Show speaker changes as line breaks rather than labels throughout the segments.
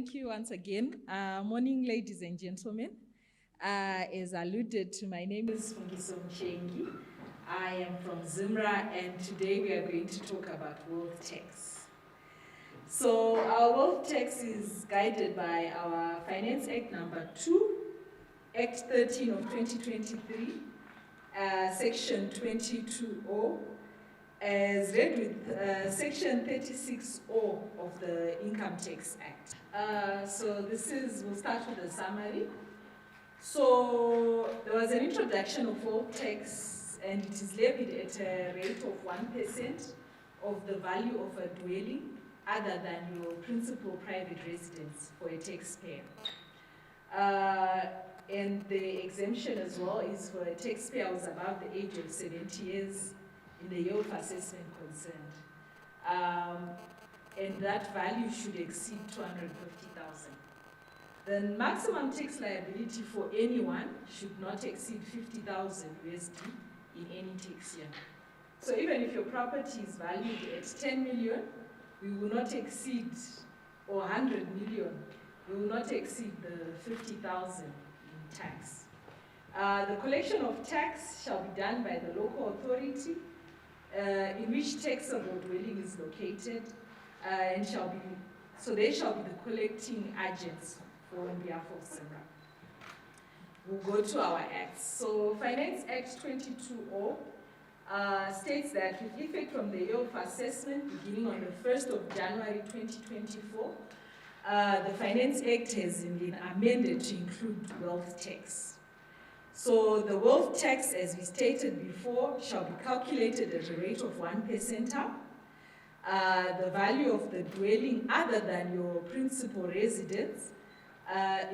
Thank you once again. Morning, ladies and gentlemen. As alluded to, my name is F MUCHENGI. I am from Zimra, and today we are going to talk about wealth tax. So our wealth tax is guided by our Finance Act number 2, Act 13 of 2023, Section 22O, as read with Section 36O of the Income Tax Act. We'll start with a summary. So there was an introduction of wealth tax, and it is levied at a rate of 1% of the value of a dwelling other than your principal private residence for a taxpayer. And the exemption as well is for a taxpayer who is above the age of 70 years in the year of assessment concerned. And that value should exceed 250,000. The maximum tax liability for anyone should not exceed 50,000 USD in any tax year. So even if your property is valued at 10 million, we will not exceed, or 100 million, we will not exceed the 50,000 in tax. The collection of tax shall be done by the local authority in which taxable dwelling is located, so they shall be the collecting agents on behalf of Zimra. We'll go to our acts. So Finance Act 22O states that with effect from the year of assessment beginning on the 1st of January 2024, the Finance Act has been amended to include wealth tax. So the wealth tax, as we stated before, shall be calculated at a rate of 1%. The value of the dwelling other than your principal residence,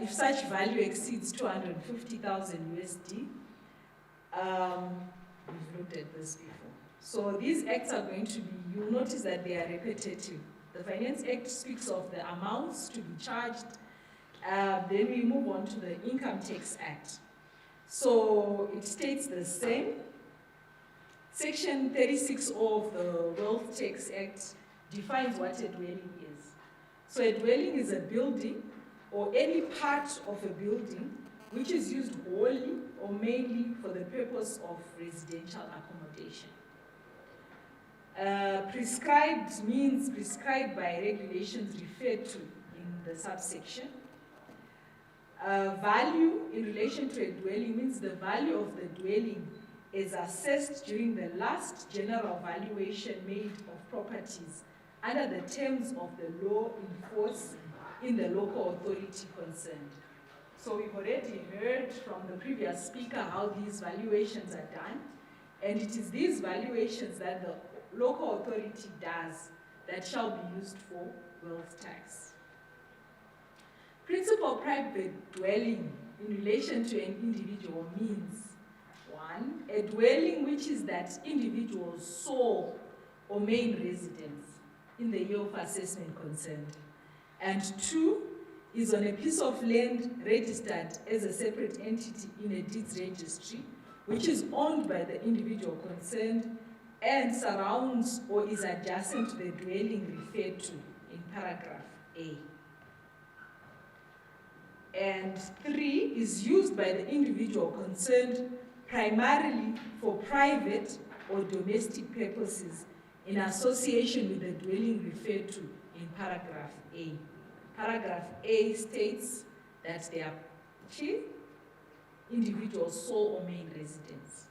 if such value exceeds 250,000 USD, we've looked at this before. So these acts are going to be, you'll notice that they are repetitive. The Finance Act speaks of the amounts to be charged. Then we move on to the Income Tax Act. So it states the same. Section 36O of the Wealth Tax Act defines what a dwelling is. So a dwelling is a building or any part of a building which is used wholly or mainly for the purpose of residential accommodation. Prescribed means prescribed by regulations referred to in the subsection. Value in relation to a dwelling means the value of the dwelling is assessed during the last general valuation made of properties under the terms of the law in force in the local authority concerned. So we've already heard from the previous speaker how these valuations are done, and it is these valuations that the local authority does that shall be used for wealth tax. Principal private dwelling in relation to an individual means, 1, a dwelling which is that individual's sole or main residence in the year of assessment concerned. And 2, is on a piece of land registered as a separate entity in a deeds registry, which is owned by the individual concerned and surrounds or is adjacent to the dwelling referred to in paragraph A. And 3, is used by the individual concerned primarily for private or domestic purposes in association with the dwelling referred to in paragraph A. Paragraph A states that they are individual sole or main residence.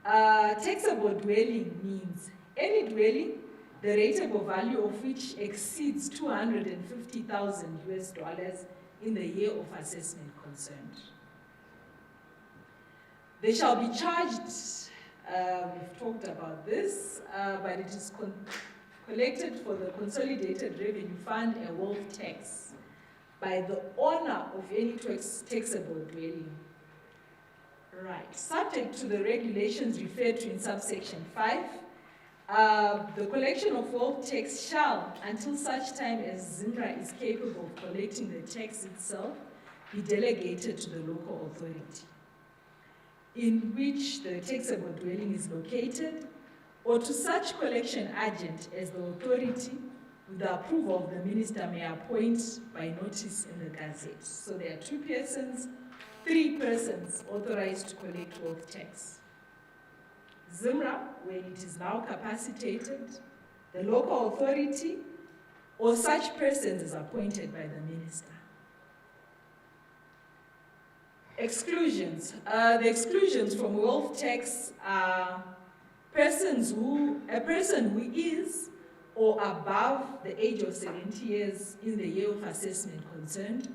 Taxable dwelling means any dwelling, the rateable value of which exceeds 250,000 US dollars in the year of assessment concerned. They shall be charged, we've talked about this, but it is collected for the Consolidated Revenue Fund, a wealth tax, by the owner of any taxable dwelling. Right. Subject to the regulations referred to in subsection 5, the collection of wealth tax shall, until such time as Zimra is capable of collecting the tax itself, be delegated to the local authority in which the taxable dwelling is located, or to such collection agent as the authority with the approval of the minister, may appoint by notice in the Gazette. So there are 2 persons, 3 persons authorized to collect wealth tax. ZIMRA, when it is now capacitated, the local authority, or such persons is appointed by the minister. Exclusions. The exclusions from wealth tax are a person who is or above the age of 70 years in the year of assessment concerned.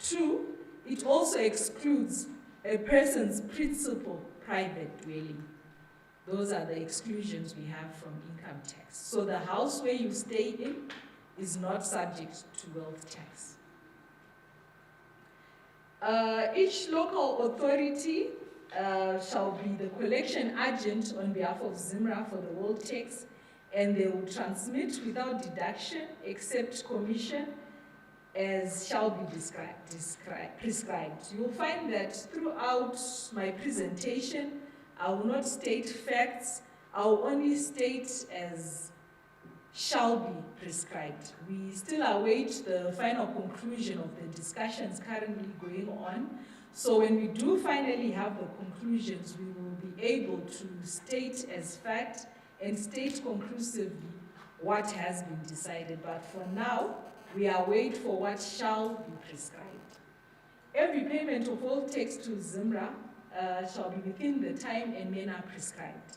2, it also excludes a person's principal private dwelling. Those are the exclusions we have from income tax. So the house where you stay in is not subject to wealth tax. Each local authority shall be the collection agent on behalf of ZIMRA for the wealth tax, and they will transmit without deduction except commission as shall be prescribed. You will find that throughout my presentation, I will not state facts, I will only state as shall be prescribed. We still await the final conclusion of the discussions currently going on. So when we do finally have the conclusions, we will be able to state as fact and state conclusively what has been decided. But for now, we await for what shall be prescribed. Every payment of all tax to ZIMRA shall be within the time and manner prescribed.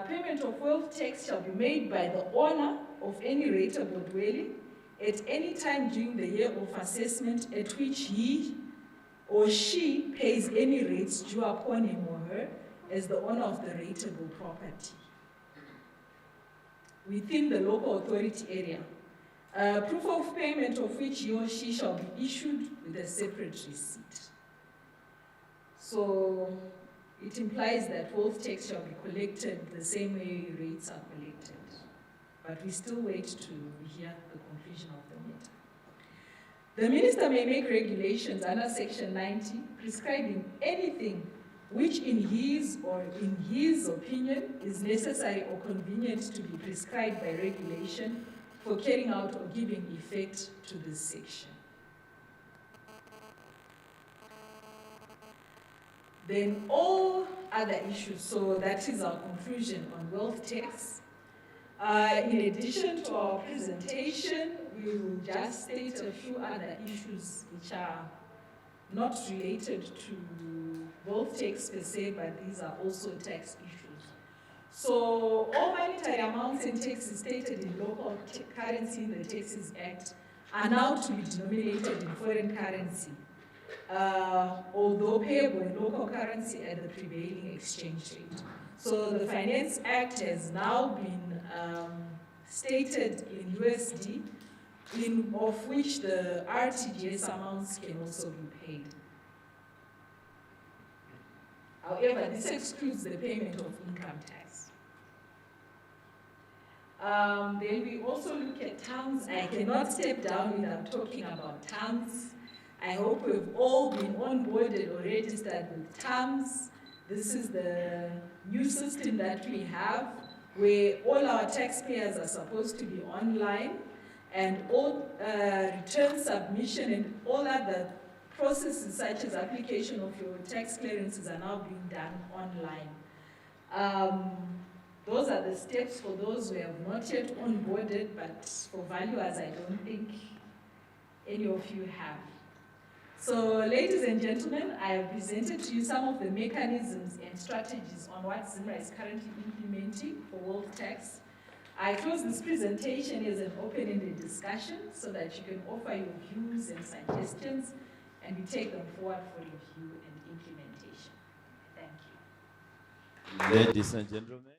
Payment of wealth tax shall be made by the owner of any rateable dwelling at any time during the year of assessment at which he or she pays any rates due upon him or her as the owner of the rateable property within the local authority area. Proof of payment of which he or she shall be issued with a separate receipt. So it implies that wealth tax shall be collected the same way rates are collected. But we still wait to hear the conclusion of the matter. The minister may make regulations under Section 90 prescribing anything which in his opinion is necessary or convenient to be prescribed by regulation for carrying out or giving effect to this section. Then all other issues, so that is our conclusion on wealth tax. In addition to our presentation, we will just state a few other issues which are not related to wealth tax per se, but these are also tax issues. So all monetary amounts and taxes stated in local currency in the Taxes Act are now to be denominated in foreign currency, although payable in local currency at the prevailing exchange rate. So the Finance Act has now been stated in USD, of which the RTGS amounts can also be paid. However, this excludes the payment of income tax. Then we also look at terms. I cannot step down without talking about terms. I hope we've all been onboarded or registered with terms. This is the new system that we have, where all our taxpayers are supposed to be online, and all return submission and all other processes such as application of your tax clearances are now being done online. Those are the steps for those who have not yet onboarded, but for valuers, I don't think any of you have. So, ladies and gentlemen, I have presented to you some of the mechanisms and strategies on what ZIMRA is currently implementing for wealth tax. I close this presentation as an open-ended discussion so that you can offer your views and suggestions, and we take them forward for review and implementation. Thank you.
Ladies and gentlemen.